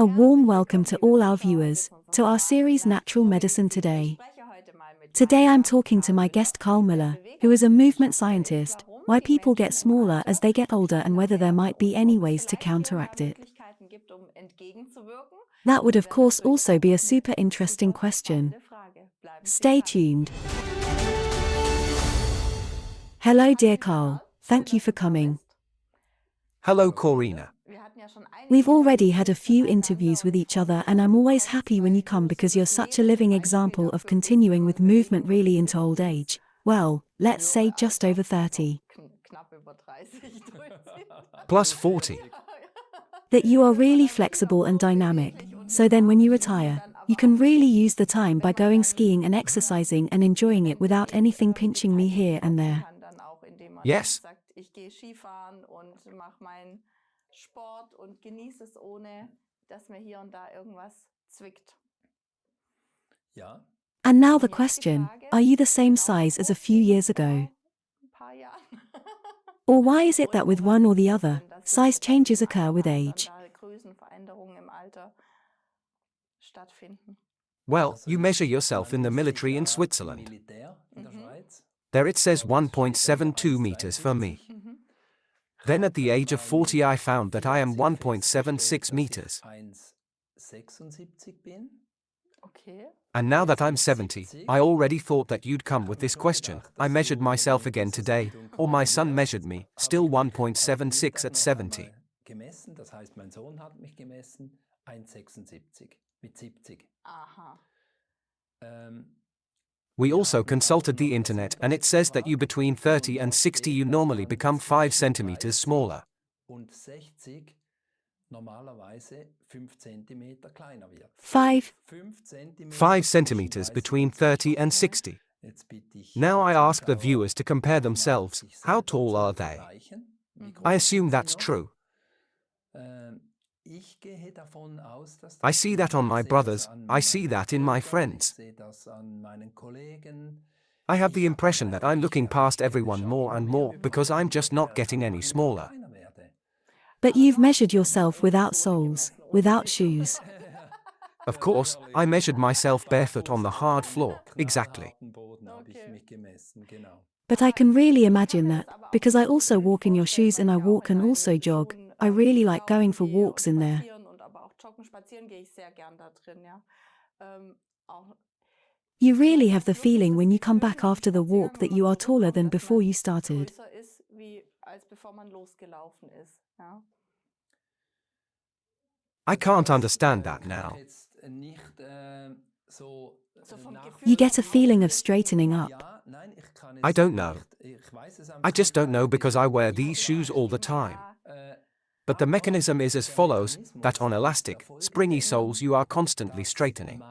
A warm welcome to all our viewers, to our series Natural Medicine Today. Today I'm talking to my guest Karl Müller, who is a movement scientist, why people get smaller as they get older and whether there might be any ways to counteract it. That would of course also be a super interesting question. Stay tuned. Hello dear Karl, thank you for coming. Hello Corina. We've already had a few interviews with each other and I'm always happy when you come because you're such a living example of continuing with movement really into old age. Well, let's say just over 30. Plus 40. That you are really flexible and dynamic, so then when you retire, you can really use the time by going skiing and exercising and enjoying it without anything pinching me here and there. Yes. Sport und genieße es ohne, dass mir hier und da irgendwas zwickt. And now the question, are you the same size as a few years ago? Or why is it that with one or the other, size changes occur with age? Well, you measure yourself in the military in Switzerland. There it says 1.72 meters for me. Then at the age of 40 I found that I am 1.76 meters. And now that I'm 70, I already thought that you'd come with this question. I measured myself again today, or my son measured me, still 1.76 at 70. We also consulted the internet and it says that you between 30 and 60 you normally become 5 centimeters smaller. 5 centimeters between 30 and 60. Now I ask the viewers to compare themselves, how tall are they? I assume that's true. I see that on my brothers, I see that in my friends. I have the impression that I'm looking past everyone more and more because I'm just not getting any smaller. But you've measured yourself without soles, without shoes. Of course, I measured myself barefoot on the hard floor, exactly. But I can really imagine that, because I also walk in your shoes and I walk and also jog. I really like going for walks in there. You really have the feeling when you come back after the walk that you are taller than before you started. I can't understand that now. You get a feeling of straightening up. I don't know. I just don't know because I wear these shoes all the time. But the mechanism is as follows, that on elastic, springy soles you are constantly straightening.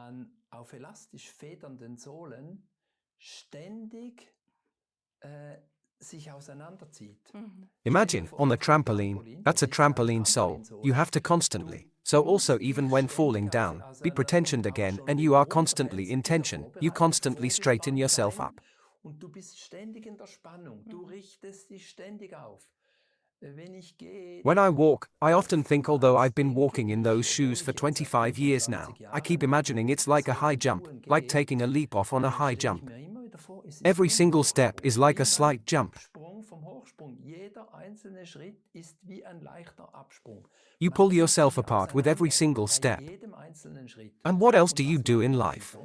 Imagine, on the trampoline, that's a trampoline sole, you have to constantly, so also even when falling down, be pretensioned again and you are constantly in tension, you constantly straighten yourself up. When I walk, I often think although I've been walking in those shoes for 25 years now, I keep imagining it's like a high jump, like taking a leap off on a high jump. Every single step is like a slight jump. You pull yourself apart with every single step. And what else do you do in life?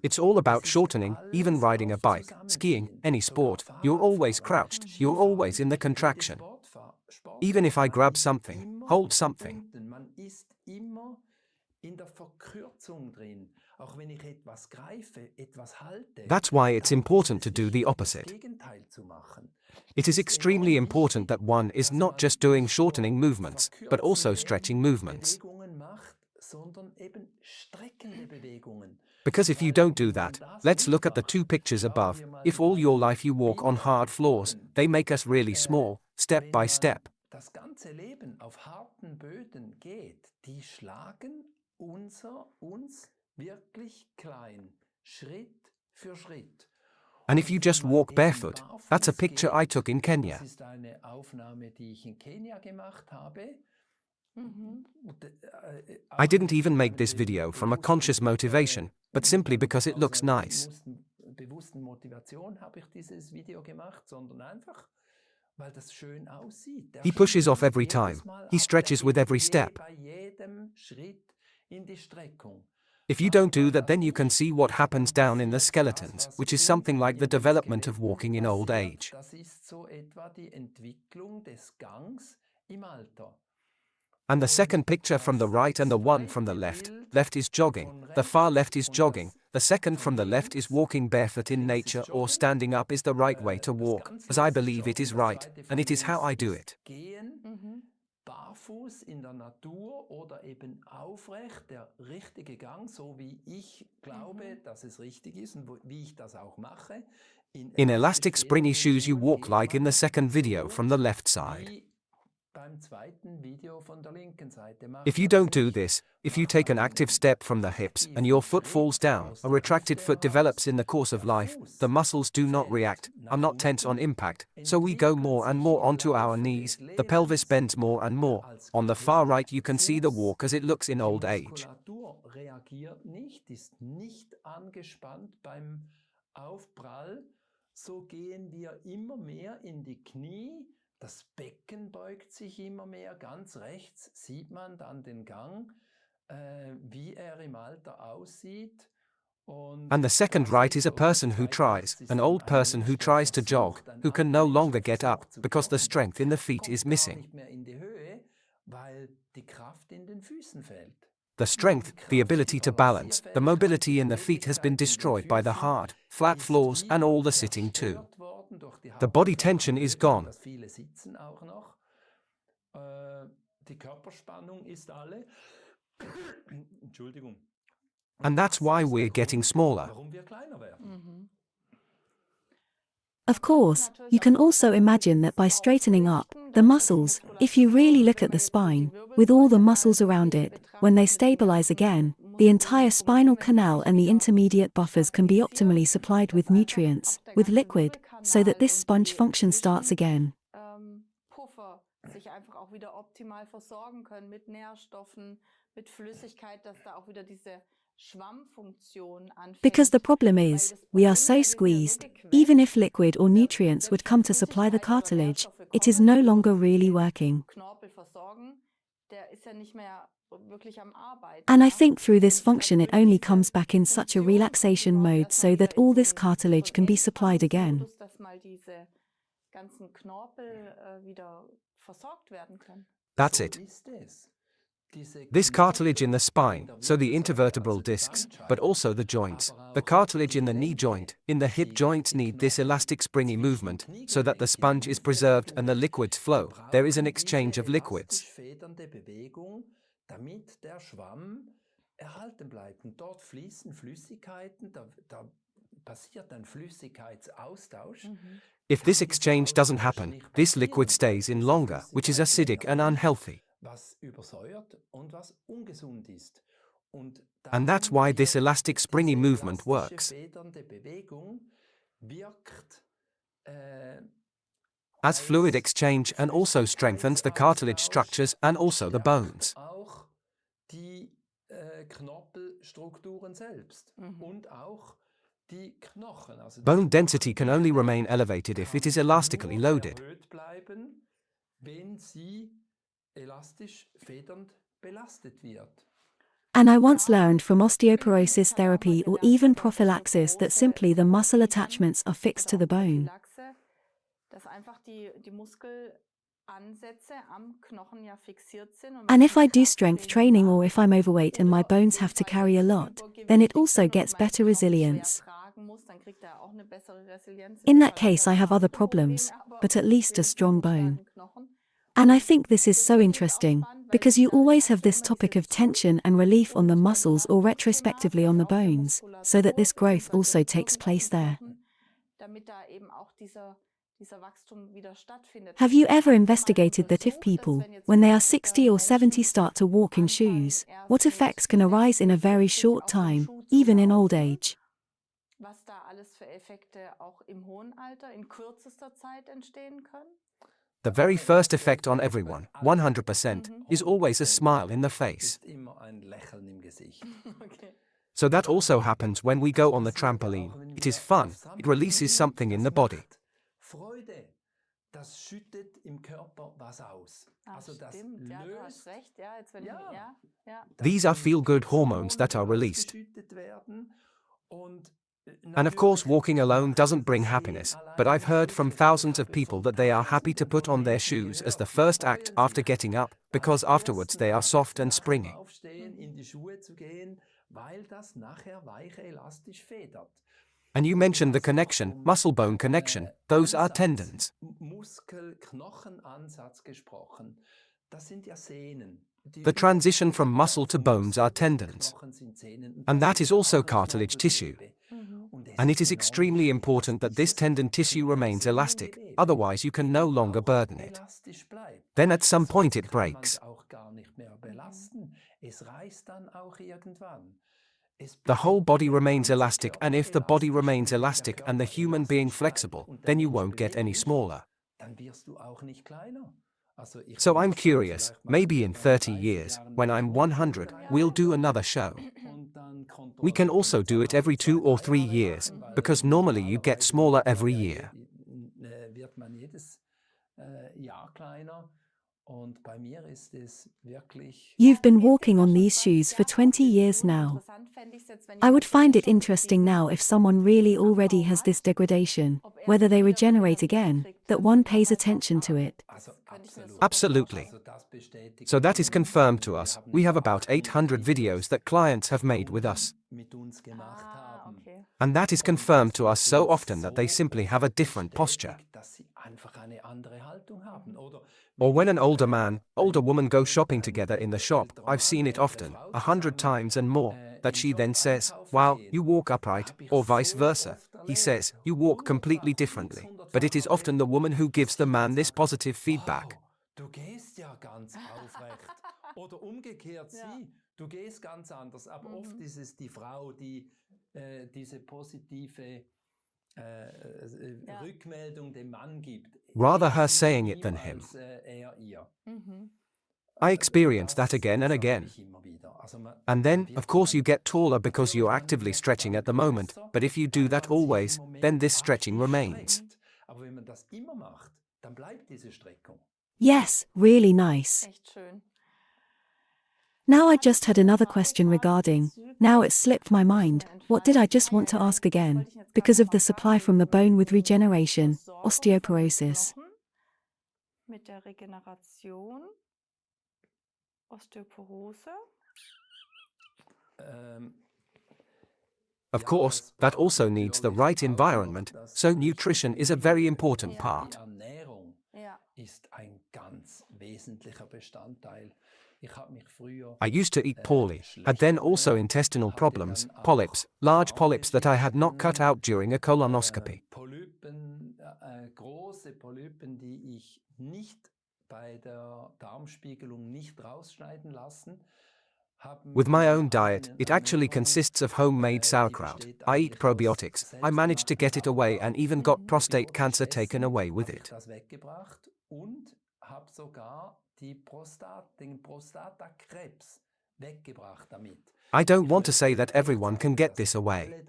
It's all about shortening, even riding a bike, skiing, any sport, you're always crouched, you're always in the contraction. Even if I grab something, hold something. That's why it's important to do the opposite. It is extremely important that one is not just doing shortening movements, but also stretching movements. Because if you don't do that, let's look at the two pictures above. If all your life you walk on hard floors, they make us really small, step by step. Das ganze Leben auf harten Böden geht, die schlagen uns wirklich klein, Schritt für Schritt. And if you just walk barefoot, that's a picture I took in Kenya. Das ist eine Aufnahme, die ich in Kenia gemacht habe. I didn't even make this video from a conscious motivation, but simply because it looks nice. Bewussten Motivation habe ich dieses Video gemacht, sondern einfach, weil das schön aussieht. He pushes off every time. He stretches with every step. Bei jedem Schritt in die Streckung. If you don't do that, then you can see what happens down in the skeletons, which is something like the development of walking in old age. Das ist so etwa die Entwicklung des Gangs im Alter. And the second picture from the right and the one from the left is jogging, the far left is jogging, the second from the left is walking barefoot in nature or standing up is the right way to walk, as I believe it is right, and it is how I do it. Gehen, barfuß in der Natur oder eben aufrecht, der richtige Gang, so wie ich glaube, dass es richtig ist und wie ich das auch mache. In elastic springy shoes you walk like in the second video from the left side. Beim zweiten Video von der linken Seite mache If you don't do this, if you take an active step from the hips and your foot falls down, a retracted foot develops in the course of life, the muscles do not react, are not tense on impact, so we go more and more onto our knees, the pelvis bends more and more. On the far right you can see the walk as it looks in old age. Muskulatur reagiert nicht, ist nicht angespannt beim Aufprall, so gehen wir immer mehr in die Knie. Das Becken beugt sich immer mehr. Ganz rechts sieht man dann den Gang, wie im Alter aussieht. And the second right is a person who tries, an old person who tries to jog, who can no longer get up, because the strength in the feet is missing. Nicht mehr in die Höhe, weil die Kraft in den Füßen fällt. The strength, the ability to balance, the mobility in the feet has been destroyed by the hard, flat floors and all the sitting too. The body tension is gone. Das viele sitzen auch noch. Die Körperspannung ist alle. Entschuldigung. And that's why we're getting smaller. Warum wir kleiner werden. Of course, you can also imagine that by straightening up the muscles, if you really look at the spine, with all the muscles around it, when they stabilize again, the entire spinal canal and the intermediate buffers can be optimally supplied with nutrients, with liquid, so that this sponge function starts again. Puffer sich einfach auch wieder optimal versorgen können mit Nährstoffen, mit Flüssigkeit, dass da auch wieder diese Schwammfunktion anfängt. Because the problem is, we are so squeezed, even if liquid or nutrients would come to supply the cartilage, it is no longer really working. Knorpel versorgen, der ist ja nicht mehr wirklich am Arbeiten. And I think through this function it only comes back in such a relaxation mode so that all this cartilage can be supplied again. Dass mal diese ganzen Knorpel wieder versorgt werden können. That's it. This cartilage in the spine, so the intervertebral discs, but also the joints, the cartilage in the knee joint, in the hip joints need this elastic springy movement, so that the sponge is preserved and the liquids flow. There is an exchange of liquids. Damit der Schwamm erhalten bleibt. Und dort fließen Flüssigkeiten, da passiert ein Flüssigkeitsaustausch. If this exchange doesn't happen, this liquid stays in longer, which is acidic and unhealthy. Was übersäuert und was ungesund ist. And that's why this elastic springy movement works. Federnde Bewegung wirkt as fluid exchange and also strengthens the cartilage structures and also the bones. Auch die Knorpelstrukturen selbst und auch die Knochen. Also Bone density can only remain elevated if it is elastically loaded. erhöht bleiben, wenn sie elastisch federnd belastet wird. And I once learned from osteoporosis therapy or even prophylaxis that simply the muscle attachments are fixed to the bone. Dass einfach die Muskelansätze am Knochen ja fixiert sind. And if I do strength training or if I'm overweight and my bones have to carry a lot, then it also gets better resilience. In that case I have other problems, but at least a strong bone. And I think this is so interesting, because you always have this topic of tension and relief on the muscles or retrospectively on the bones, so that this growth also takes place there. Have you ever investigated that if people, when they are 60 or 70 start to walk in shoes, what effects can arise in a very short time, even in old age? Was da alles für Effekte auch im hohen Alter in kürzester Zeit entstehen können? The very first effect on everyone, 100%, is always a smile in the face. Ist immer ein Lächeln im Gesicht. Okay. So that also happens when we go on the trampoline. It is fun, it releases something in the body. Freude, das schüttet im Körper was aus. Ah, Also das stimmt, ja, du hast löst. recht, ja, jetzt wenn Ja. ich, ja. These are feel-good hormones that are released. Ausgeschüttet werden und And of course, walking alone doesn't bring happiness, but I've heard from thousands of people that they are happy to put on their shoes as the first act after getting up, because afterwards they are soft and springy. Aufstehen, in die Schuhe zu gehen, weil das nachher weich elastisch federt. And you mentioned the connection, muscle-bone connection, those are tendons. Muskel-Knochen-Ansatz gesprochen. Das sind ja Sehnen. The transition from muscle to bones are tendons. And that is also cartilage tissue. And it is extremely important that this tendon tissue remains elastic, otherwise you can no longer burden it. Then at some point it breaks. The whole body remains elastic, and if the body remains elastic and the human being flexible, then you won't get any smaller. So I'm curious, maybe in 30 years, when I'm 100, we'll do another show. We can also do it every 2 or 3 years, because normally you get smaller every year. Wird man jedes Jahr kleiner. Und bei mir ist es wirklich. You've been walking on these shoes for 20 years now. I would find it interesting now if someone really already has this degradation, whether they regenerate again, that one pays attention to it. Absolutely. So that is confirmed to us. We have about 800 videos that clients have made with us. Okay. And that is confirmed to us so often that they simply have a different posture. Or when an older man, older woman go shopping together in the shop, I've seen it often, 100 times and more, that she then says, "Wow, you walk upright," or vice versa. He says, "You walk completely differently." But it is often the woman who gives the man this positive feedback. Du gehst ja ganz aufrecht. Oder umgekehrt, du gehst ganz anders. Aber oft ist es die Frau, die diese positive Rückmeldung dem Mann gibt. Rather her saying it than him. I experience that again and again. And then, of course, you get taller because you're actively stretching at the moment, but if you do that always, then this stretching remains. Aber wenn man das immer macht, dann bleibt diese Streckung. Yes, really nice. Echt schön. Now I just had another question regarding, now it slipped my mind, what did I just want to ask again? Because of the supply from the bone with regeneration, osteoporosis. Mit der Regeneration, Osteoporose. Of course, that also needs the right environment, so nutrition is a very important part. Ernährung Ja. ist ein ganz wesentlicher Bestandteil. Ich habe mich früher I used to eat poorly, had then also intestinal problems, polyps, large polyps that I had not cut out during a colonoscopy. Polypen, große Polypen, die ich nicht bei der Darmspiegelung nicht rausschneiden lassen. With my own diet, it actually consists of homemade sauerkraut. I eat probiotics. I managed to get it away and even got prostate cancer taken away with it. Das weggebracht und habe sogar den Prostatakrebs weggebracht damit. I don't want to say that everyone can get this away.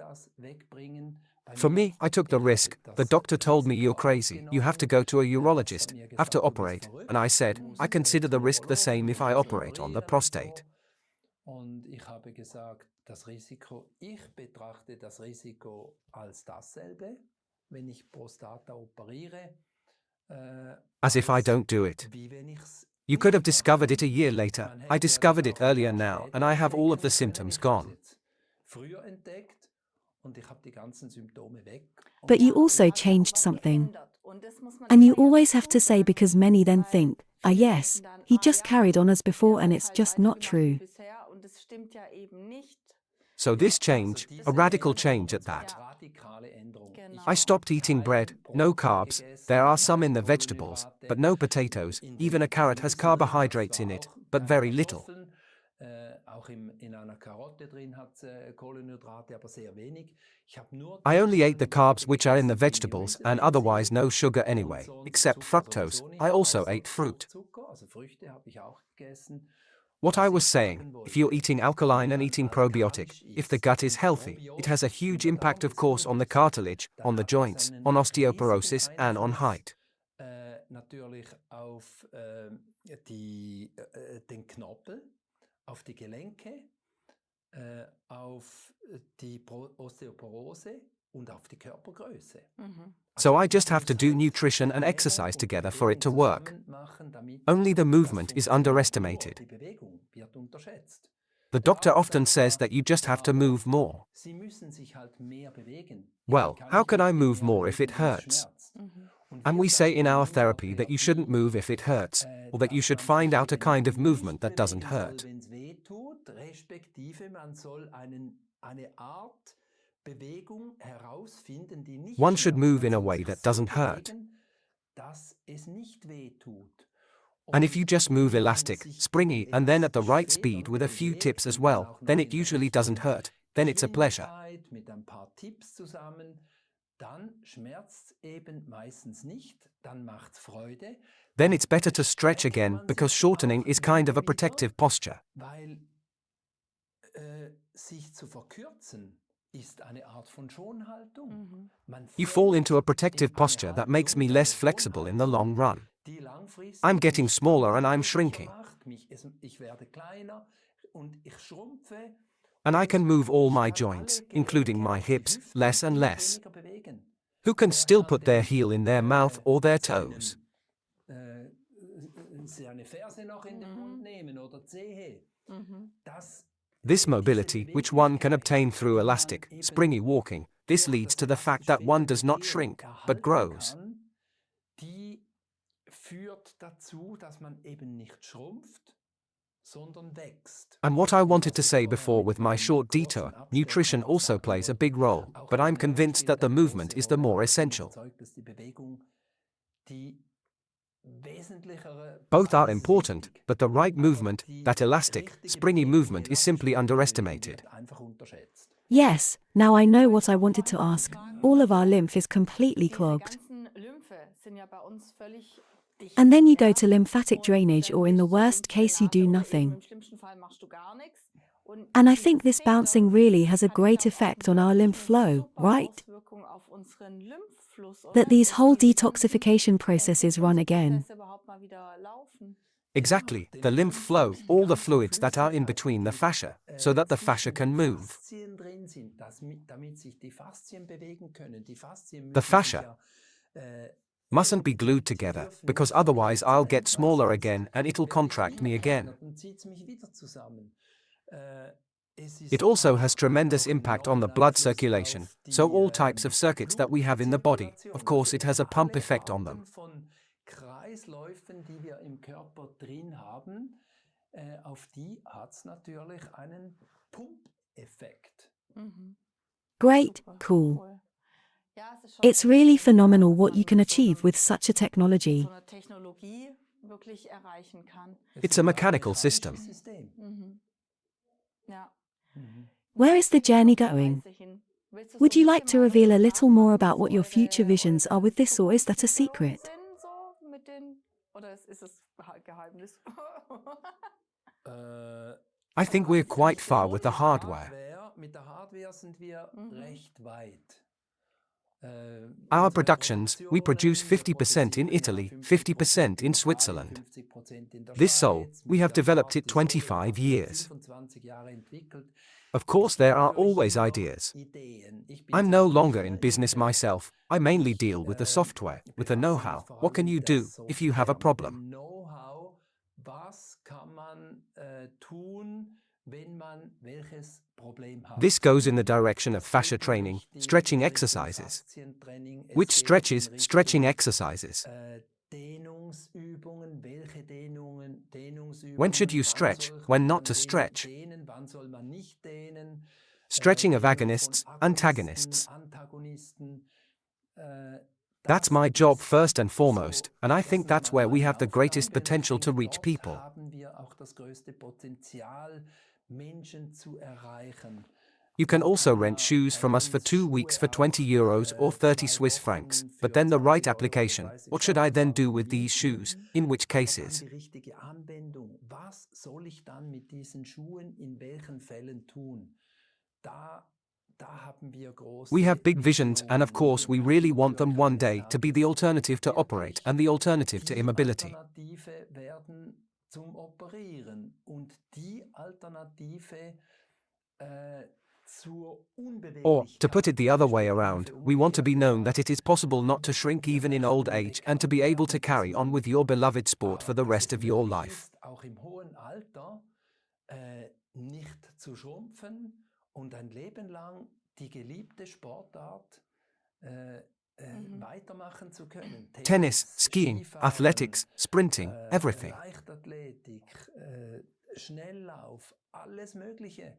For me, I took the risk. The doctor told me, "You're crazy, you have to go to a urologist, have to operate." And I said, "I consider the risk the same if I operate on the prostate." Und ich habe gesagt, ich betrachte das Risiko als dasselbe, wenn ich Prostata operiere, As if I don't do it. wie wenn ich's You could have discovered it a year later. I discovered it earlier now, and I have all of the symptoms gone. früher entdeckt und ich habe die ganzen Symptome weg. But you also changed something. And you always have to say, because many then think, ah yes, he just carried on as before and it's just not true. Und es stimmt ja eben nicht. So this change, a radical change at that. Radikale Änderung. Genau. I stopped eating bread, no carbs, there are some in the vegetables, but no potatoes, even a carrot has carbohydrates in it, but very little. Auch in einer Karotte drin hat Kohlenhydrate, aber sehr wenig. Ich habe nur I only ate the carbs which are in the gegessen, die vegetables Gemüse and drin otherwise sind. no sugar Und anyway, sonst except Zucker fructose. sowieso nicht, I also außer ate fruit. Fruchtzucker, also Früchte habe ich auch gegessen. What I Was was ich saying, sagen if you're wollte, eating alkaline and wenn eating man probiotic, alkalisch if the isst gut is und healthy, it has a probiotisch in huge der impact of course on the Darmgesundheit, cartilage, dann on the hat das joints, einen on riesigen osteoporosis and on Einfluss height. natürlich auf den Knorpel, auf die Gelenke, auf die Osteoporose und auf die Körpergröße. So I just Man have to muss do halt nutrition and Ernährung exercise und together for it Bewegung to work. zusammen machen, damit Only the das movement is funktioniert. Nur underestimated. die Bewegung wird unterschätzt. The Der doctor Arzt often sagt says immer, that you just have to ja, move more. Sie müssen sich halt mehr bewegen. Well, Wie kann how ich can mich I denn move mehr more if bewegen, it wenn es hurts? schmerzt? Und And wir we say in sagen our in der therapy that you shouldn't Therapie, move if it hurts, or that you dass should man find sich out a eben kind of nicht movement that doesn't bewegen soll, hurt. wenn es weh tut, respektive man soll eine Art Bewegung herausfinden, die nicht One should schmerzt. move Man in a soll way sich that so doesn't hurt. bewegen, dass es nicht weh tut. And if you Und just move wenn man elastic, sich springy, and then at the right elastisch speed with a few bewegt tips as und dann well, auch noch then it in der usually doesn't richtigen hurt. Then it's a pleasure. Geschwindigkeit mit ein paar Tipps zusammen, dann schmerzt eben meistens nicht, dann macht's Freude. Then it's better to stretch Streckt again man because sich shortening auch is kind of a immer wieder, protective posture. weil sich zu verkürzen ist eine Art von Schonhaltung. Man You fall into a fällt protective in eine posture that makes Haltung me der less flexible in the long Schonhaltung, run. die langfristig I'm getting mich smaller and I'm unbeweglicher shrinking. macht, ich werde kleiner und ich schrumpfe. And I can Und move all ich my kann joints, alle including Gelenke, my auch die hips, Hüften, less and immer less. weniger bewegen. Who can Wer still kann put their denn heel in their mouth or their toes? Seine Ferse noch in den Mund nehmen oder Zehe? Das This diese mobility, which one can obtain through die man elastic, eben springy walking, this durch leads das to the fact that one does not shrink, but erhalten grows. kann, die führt dazu, dass man eben nicht schrumpft, sondern wächst. And what I Und wanted was to ich say vorher before mit with my meinem short kurzen detour, Abstecher nutrition noch also sagen plays a wollte, big role, auch but die I'm Ernährung convinced spielt that the eine movement große is the Rolle, more aber ich bin essential. überzeugt, dass die Bewegung die wesentlichere Both are Basis important, wichtig. but the right Aber movement, die that elastic, richtige springy Bewegung, die movement is elastische simply Bewegung, die underestimated. wird einfach unterschätzt. Yes, now I know what I wanted to ask. All of our lymph is completely Diese clogged. ganzen Lymphe sind ja bei uns völlig dicht. And then you go ja? to lymphatic Und drainage, dann or in the gehst du zur worst case, you do Lymphdrainage oder eben nothing. im schlimmsten Fall machst du gar nichts. Und And I dieses think this Federn bouncing really has a hat great dann auch effect on our wirklich lymph eine flow, super right? Auswirkung auf unseren Lymphfluss, oder? That these Dass whole diese ganzen detoxification processes run again. Entgiftungsprozesse überhaupt mal wieder laufen. Exactly, Ja, the lymph flow, die all the ganzen fluids that are in between the Flüssigkeiten, fascia, so that the fascia zwischen can den move. Faszien drin sind, damit sich die Faszien bewegen können. Die Faszien The müssen fascia sich ja, mustn't be glued sie together, dürfen because nicht otherwise I'll verknüpft get sein, smaller weil again and it'll sonst contract werde me ich again. kleiner, dann zieht es mich wieder zusammen. Es It ist also has auch tremendous einen impact on enormen the blood Einfluss circulation, auf so die all types of circuits that we have in the body, of Blutzirkulation. course Also it has a pump alle effect on Arten them. von Kreisläufen, die wir im Körper drin haben, auf die hat es natürlich einen Pumpeffekt. Great, Super, cool. Ja, es ist schon It's echt really phenomenal was what man you can mit so achieve einem- with such a technology. so einer Technologie wirklich erreichen kann. It's a mechanical system. System. Ja. Where is the journey going? Would you like to reveal a little more about what your future visions are with this, or is that a secret? Oder ist es Geheimnis? I think we're quite far with the hardware. Mit der Hardware sind wir recht weit. Our productions, we produce 50% in Italy, 50% in Switzerland. This sole, we have developed it 25 years. Of course, there are always ideas. I'm no longer in business myself, I mainly deal with the software, with the know-how. What can you do if you have a problem? Was kann man tun, wenn man welches Problem hat? This goes in the direction of fascia training, stretching exercises. Which stretches, stretching exercises? Dehnungsübungen, welche Dehnungsübungen, When should you stretch, when not to stretch? dehnen, wann soll man nicht dehnen? Stretching of Dehnung von agonists, Agonisten, antagonists. Antagonisten. That's my job first and foremost, and I think that's where we have the greatest potential to reach people. Haben wir auch das größte Potenzial, Menschen zu erreichen. You can also rent shoes from us for 2 weeks for 20 euros or 30 Swiss francs, but then the right application. What should I then do with these shoes? In which cases? Die richtige Anwendung. Was soll ich dann mit diesen Schuhen in welchen Fällen tun? Da haben wir große We have big visions, and of Visionen course we und really große want them one day to be the alternative to wirklich operate and the alternative to die immobility. Alternative werden zum Operieren und die Alternative zur Or, to Unbeweglichkeit. put it the other way around, we want to be known that it is possible not to shrink even in old age and to be able to carry on with your beloved sport for the rest of your life. Auch im hohen Alter nicht zu schrumpfen und ein Leben lang die geliebte Sportart weitermachen zu können. Tennis, skiing, Skifahren, athletics, sprinting, everything. Leichtathletik, Schnelllauf, alles Mögliche.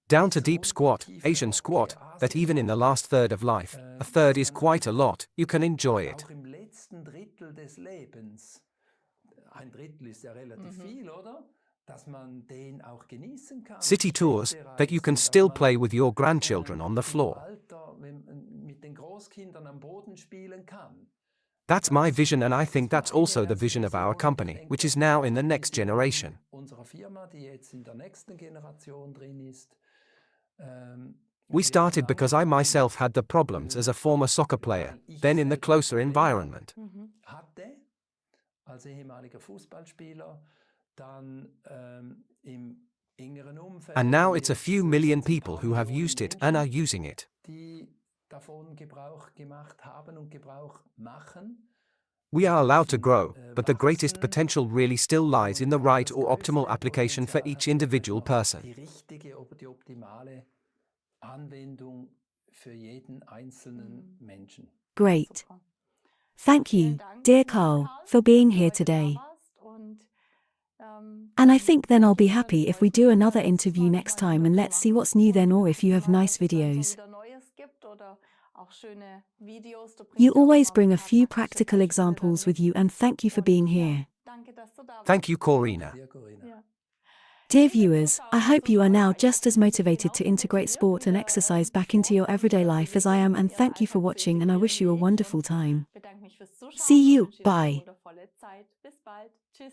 Down to deep squat, Asian squat, that even in the last third of life, a third is quite a lot, you can enjoy it. Auch im letzten Drittel des Lebens, ein Drittel ist ja relativ viel, oder? Dass man den auch genießen kann. City tours, that you can still play with your grandchildren on the floor. Alter, mit den Großkindern am Boden spielen kann. That's my vision, and I think that's also the vision of our company, which is now in the next generation. Unserer Firma, die jetzt in der nächsten Generation drin ist. We started because I myself had the problems as a former soccer player, then in the closer environment. Hatte als ehemaliger Fußballspieler, dann im engeren Umfeld. And now it's a few million people who have used it and are using it. Die davon Gebrauch gemacht haben und Gebrauch machen. We are allowed to grow, but the greatest potential really still lies in the right or optimal application for each individual person. Die richtige oder die optimale Anwendung für jeden einzelnen Menschen. Great. Thank you, dear Karl, for being here today. And I think then I'll be happy if we do another interview next time, and let's see what's new then, or if you have nice videos. You always bring a few practical examples with you, and thank you for being here. Thank you, Corina. Dir, Corina. Dear viewers, I hope you are now just as motivated to integrate sport and exercise back into your everyday life as I am, and thank you for watching, and I wish you a wonderful time. See you, bye. Bis bald. Tschüss.